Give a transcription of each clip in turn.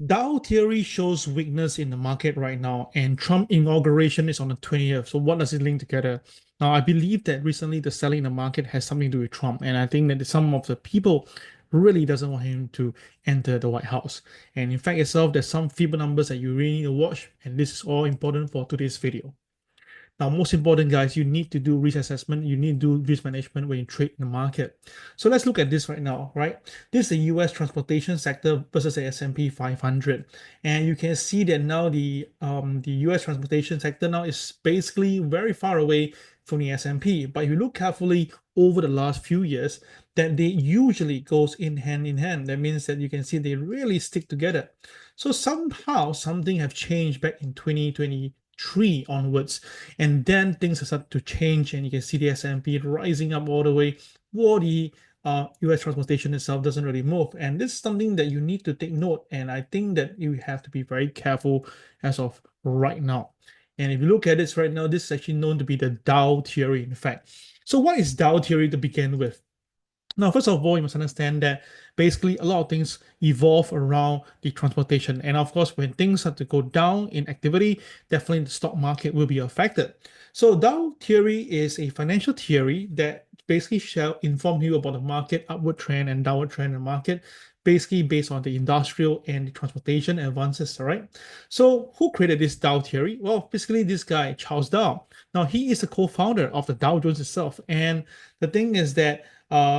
Dow theory shows weakness in the market right now, and Trump inauguration is on the 20th. So what does it link together? Now, I believe that recently the selling in the market has something to do with Trump, and I think that some of the people really doesn't want him to enter the White House. And in fact itself, there's some feeble numbers that you really need to watch, and this is all important for today's video. Now, most important, guys, you need to do risk assessment. You need to do risk management when you trade in the market. So let's look at this right now, right? This is the US transportation sector versus the S&P 500. And you can see that now the US transportation sector now is basically very far away from the S&P. But if you look carefully over the last few years, that they usually goes in hand. That means that you can see they really stick together. So somehow something have changed back in 2023 onwards, and then things have started to change, and you can see the S&P rising up all the way, while the US transportation itself doesn't really move. And this is something that you need to take note, and I think that you have to be very careful as of right now. And if you look at this right now, this is actually known to be the Dow theory, in fact. So what is Dow theory to begin with? Now, first of all, you must understand that basically a lot of things evolve around the transportation. And of course, when things start to go down in activity, definitely the stock market will be affected. So Dow theory is a financial theory that basically shall inform you about the market upward trend and downward trend in the market, basically based on the industrial and the transportation advances, all right? So who created this Dow theory? Well, basically this guy, Charles Dow. Now, he is the co-founder of the Dow Jones itself. And the thing is that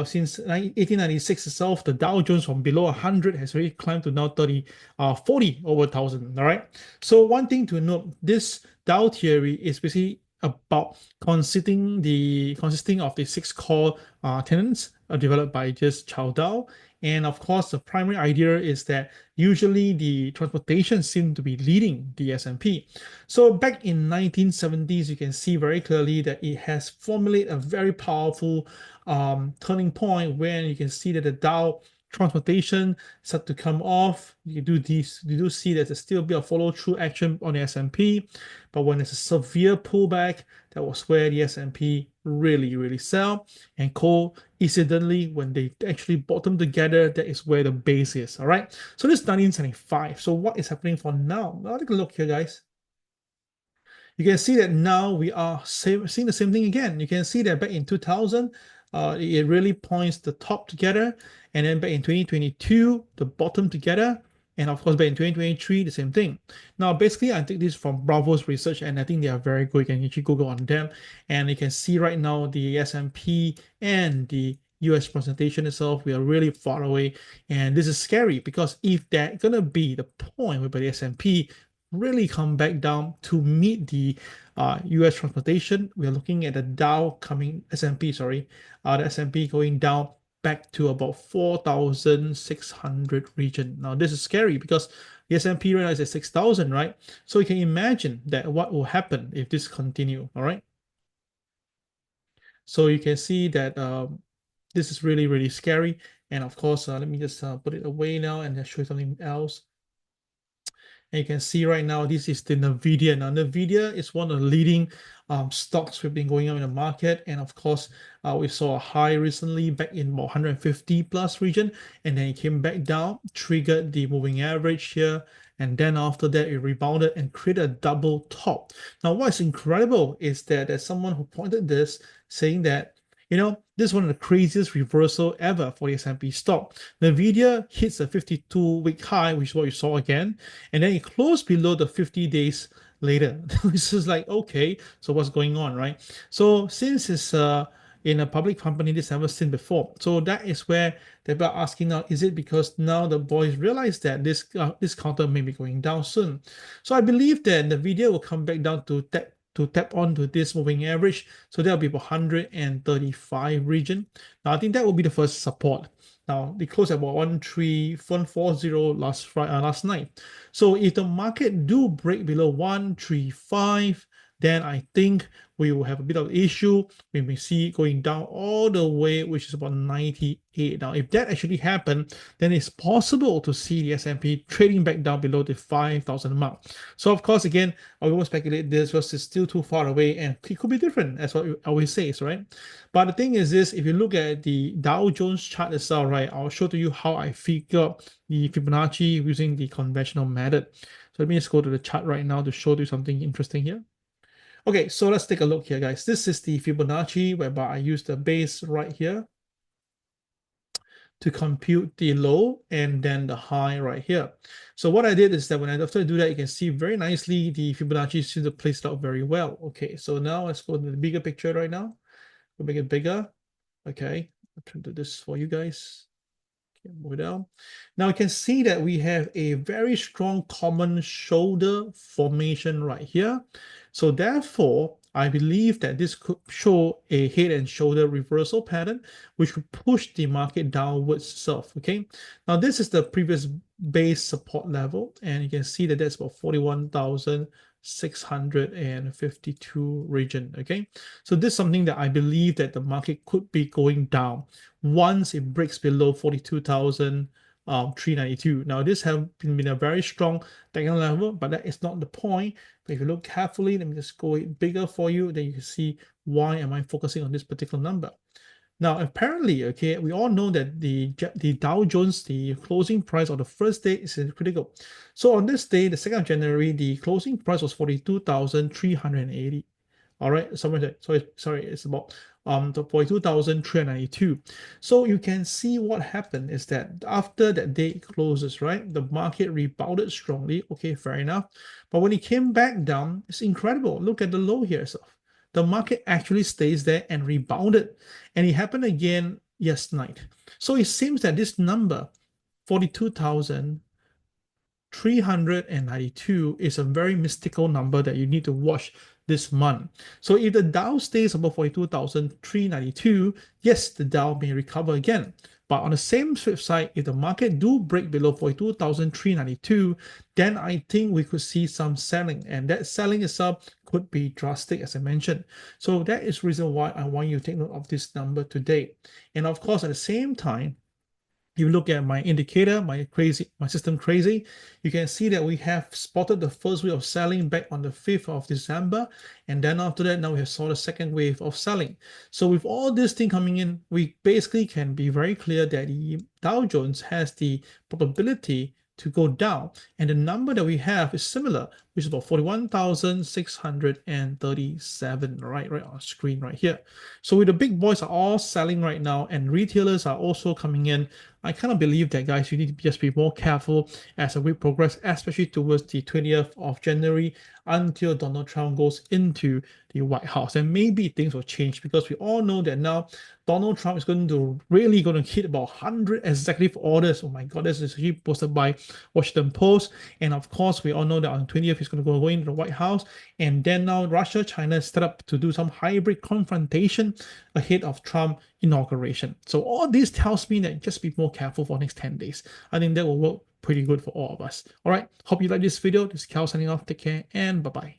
since 1896 itself, the Dow Jones from below 100 has already climbed to now 40 over 1,000. All right. So one thing to note, this Dow theory is basically about consisting of the six core tenets developed by just Charles Dow. And of course, the primary idea is that usually the transportation seem to be leading the S&P. So back in 1970s, you can see very clearly that it has formulated a very powerful turning point when you can see that the Dow transportation start to come off. You do see that there's still a bit of follow-through action on the S&P, but when there's a severe pullback, that was where the S&P really sell. And coincidentally, when they actually bottom together, that is where the base is. All right. So this is 1975. So what is happening for now? Now take a look here, guys. You can see that now we are seeing the same thing again. You can see that back in 2000, it really points the top together, and then back in 2022, the bottom together, and of course back in 2023, the same thing. Now, basically, I take this from Bravo's research, and I think they are very good. You can actually Google on them, and you can see right now the S&P and the US presentation itself, we are really far away, and this is scary because if that's gonna be the point where the S&P really come back down to meet the US transportation, we are looking at the Dow coming S&P, sorry, the S&P going down back to about 4,600 region. Now this is scary because the S&P right now is at 6,000, right? So you can imagine that what will happen if this continue, all right? So you can see that this is really scary. And of course, let me just put it away now and show you something else. And you can see right now, this is the NVIDIA. Now, NVIDIA is one of the leading stocks we've been going on in the market. And of course, we saw a high recently back in about 150 plus region. And then it came back down, triggered the moving average here. And then after that, it rebounded and created a double top. Now, what's incredible is that there's someone who pointed this saying that, this is one of the craziest reversal ever for the S&P stock. NVIDIA hits a 52-week high, which is what you saw again, and then it closed below the 50 days later. This is like, okay, so what's going on, right? So since it's in a public company, this never seen before. So that is where they're asking now, is it because now the boys realize that this counter may be going down soon? So I believe that the video will come back down to tap onto this moving average. So that'll be about 135 region. Now I think that will be the first support. Now they closed at about 13140 last night. So if the market do break below 135, then I think we will have a bit of issue. We may see it going down all the way, which is about 98. Now, if that actually happened, then it's possible to see the S&P trading back down below the 5,000 mark. So of course, again, I won't speculate this because it's still too far away and it could be different, as what we always say, right? But the thing is this, if you look at the Dow Jones chart itself, right, I'll show to you how I figure the Fibonacci using the conventional method. So let me just go to the chart right now to show you something interesting here. Okay, so let's take a look here, guys. This is the Fibonacci, whereby I use the base right here to compute the low and then the high right here. So what I did is that after I do that, you can see very nicely the Fibonacci seems to place it out very well. Okay, so now let's go to the bigger picture right now. We'll make it bigger. Okay, I'll try to do this for you guys. Okay, move it down. Now you can see that we have a very strong common shoulder formation right here. So therefore, I believe that this could show a head and shoulder reversal pattern, which would push the market downwards itself. Okay. Now this is the previous base support level, and you can see that that's about 41,652 region. Okay. So this is something that I believe that the market could be going down once it breaks below 42,392. Now this has been a very strong technical level, but that is not the point. But if you look carefully, let me just go bigger for you, then you can see why am I focusing on this particular number. Now, apparently, okay, we all know that the Dow Jones, the closing price on the first day is critical. So on this day, the 2nd of January, the closing price was 42,380. All right, sorry, it's about 42,392. So you can see what happened is that after that day closes, right, the market rebounded strongly. Okay, fair enough. But when it came back down, it's incredible. Look at the low here. So the market actually stays there and rebounded, and it happened again yesterday night. So it seems that this number, 42,392, is a very mystical number that you need to watch this month. So if the Dow stays above 42,392, yes, the Dow may recover again. But on the same flip side, if the market do break below 42,392, then I think we could see some selling, and that selling itself could be drastic, as I mentioned. So that is the reason why I want you to take note of this number today. And of course, at the same time, you look at my indicator, my System CRAZII, you can see that we have spotted the first wave of selling back on the 5th of December. And then after that, now we have saw the second wave of selling. So with all this thing coming in, we basically can be very clear that the Dow Jones has the probability to go down. And the number that we have is similar, which is about 41,637, right on screen right here. So with the big boys are all selling right now and retailers are also coming in, I kind of believe that, guys, you need to just be more careful as the week progresses, especially towards the 20th of January until Donald Trump goes into the White House. And maybe things will change because we all know that now Donald Trump is going to hit about 100 executive orders. Oh my God, this is actually posted by Washington Post. And of course, we all know that on the 20th, he's going to go into the White House. And then now Russia, China set up to do some hybrid confrontation ahead of Trump inauguration. So all this tells me that just be more careful for the next 10 days. I think that will work pretty good for all of us. All right. Hope you like this video. This is Cal signing off. Take care and bye-bye.